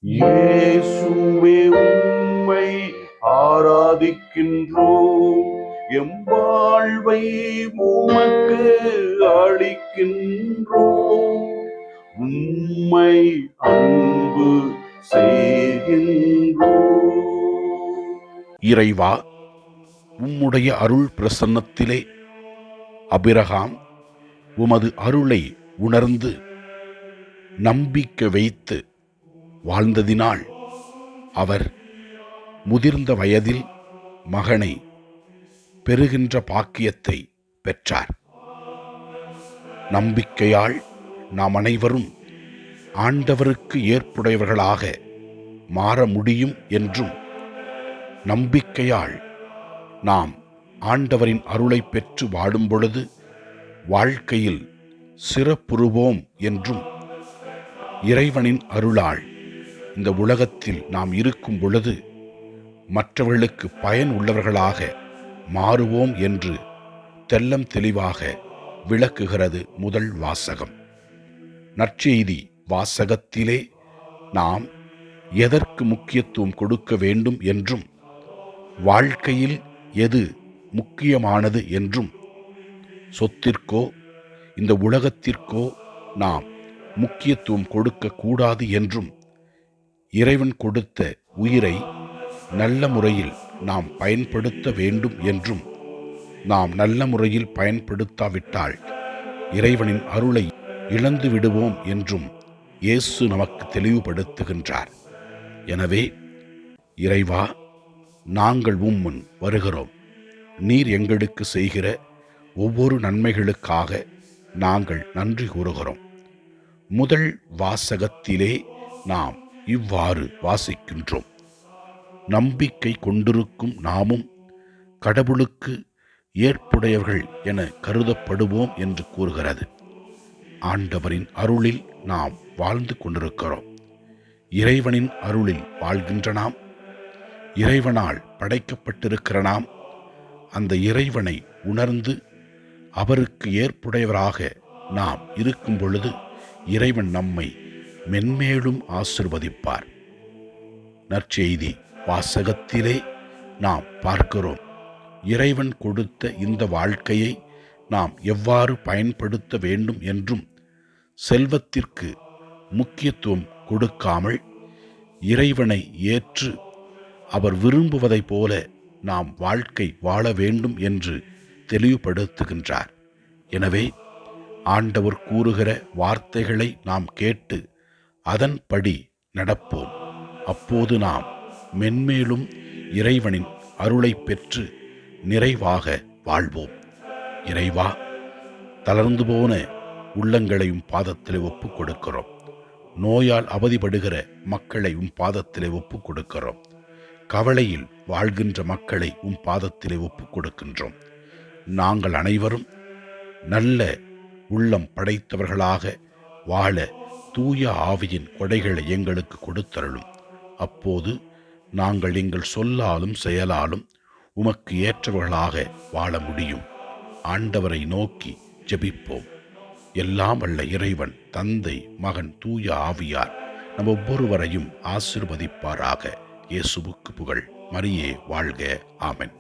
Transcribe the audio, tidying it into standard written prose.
இயேசுவே உம்மை ஆராதிக்கின்றோம், எம் வாழ்வை உமக்கு அளிக்கின்றோம், உம்மை அன்பு செய்கின்றோம். இறைவா, உம்முடைய அருள் பிரசன்னத்திலே அபிரகாம் உமது அருளை உணர்ந்து நம்பிக்கை வைத்து வாழ்ந்ததினால் அவர் முதிர்ந்த வயதில் மகனை பெறுகின்ற பாக்கியத்தை பெற்றார். நம்பிக்கையால் நாம் அனைவரும் ஆண்டவருக்கு ஏற்புடையவர்களாக மாற முடியும் என்றும், நம்பிக்கையால் நாம் ஆண்டவரின் அருளை பெற்று வாடும் பொழுது வாழ்க்கையில் சிறப்புறுவோம் என்றும், இறைவனின் அருளால் இந்த உலகத்தில் நாம் இருக்கும் பொழுது மற்றவர்களுக்கு பயன் உள்ளவர்களாக மாறுவோம் என்று தெல்லம் தெளிவாக விளக்குகிறது முதல் வாசகம். நற்செய்தி வாசகத்திலே நாம் எதற்கு முக்கியத்துவம் கொடுக்க வேண்டும் என்றும், வாழ்க்கையில் எது முக்கியமானது என்றும், சொத்திற்கோ இந்த உலகத்திற்கோ நாம் முக்கியத்துவம் கொடுக்க கூடாது என்றும், இறைவன் கொடுத்த உயிரை நல்ல முறையில் நாம் பயன்படுத்த வேண்டும் என்றும், நாம் நல்ல முறையில் பயன்படுத்தாவிட்டால் இறைவனின் அருளை இழந்து விடுவோம் என்றும் இயேசு நமக்கு தெளிவுபடுத்துகின்றார். எனவே இறைவா, நாங்கள் உம்முன் வருகிறோம். நீர் எங்களுக்கு செய்கிற ஒவ்வொரு நன்மைகளுக்காக நாங்கள் நன்றி கூறுகிறோம். முதல் வாசகத்திலே நாம் இவ்வாறு வாசிக்கின்றோம்: நம்பிக்கை கொண்டிருக்கும் நாமும் கடவுளுக்கு ஏற்புடையவர்கள் என கருதப்படுவோம் என்று கூறுகிறது. ஆண்டவரின் அருளில் நாம் வாழ்ந்து கொண்டிருக்கிறோம். இறைவனின் அருளில் வாழ்கின்ற நாம், இறைவனால் படைக்கப்பட்டிருக்கிற நாம், அந்த இறைவனை உணர்ந்து அவருக்கு ஏற்புடையவராக நாம் இருக்கும் பொழுது இறைவன் நம்மை மென்மேலும் ஆசீர்வதிப்பார். நற்செய்தி வாசகத்திலே நாம் பார்க்கிறோம், இறைவன் கொடுத்த இந்த வாழ்க்கையை நாம் எவ்வாறு பயன்படுத்த வேண்டும் என்றும், செல்வத்திற்கு முக்கியத்துவம் கொடுக்காமல் இறைவனை ஏற்று அவர் விரும்புவதைப் போல நாம் வாழ்க்கை வாழ வேண்டும் என்று தெளிவுபடுத்துகின்றார். எனவே ஆண்டவர் கூறுகிற வார்த்தைகளை நாம் கேட்டு அதன்படி நடப்போம். அப்போது நாம் மென்மேலும் இறைவனின் அருளை பெற்று நிறைவாக வாழ்வோம். இறைவா, தளர்ந்து போன உள்ளங்களையும் பாதத்திலே ஒப்புக் கொடுக்கிறோம். நோயால் அவதிப்படுகிற மக்களை பாதத்திலே ஒப்புக் கொடுக்கிறோம். கவலையில் வாழ்கின்ற மக்களை பாதத்திலே ஒப்புக் கொடுக்கின்றோம். நாங்கள் அனைவரும் நல்ல உள்ளம் படைத்தவர்களாக வாழ தூய ஆவியின் கொடைகளை எங்களுக்கு கொடுத்தருளும். அப்போது நாங்கள் எங்கள் சொல்லாலும் செயலாலும் உமக்கு ஏற்றவர்களாக வாழ முடியும். ஆண்டவரை நோக்கி ஜெபிப்போம். எல்லாம் வல்ல இறைவன், தந்தை, மகன், தூய ஆவியார் நம் ஒவ்வொருவரையும் ஆசீர்வதிப்பாராக. இயேசுவுக்கு புகழ். மரியே வாழ்க. ஆமென்.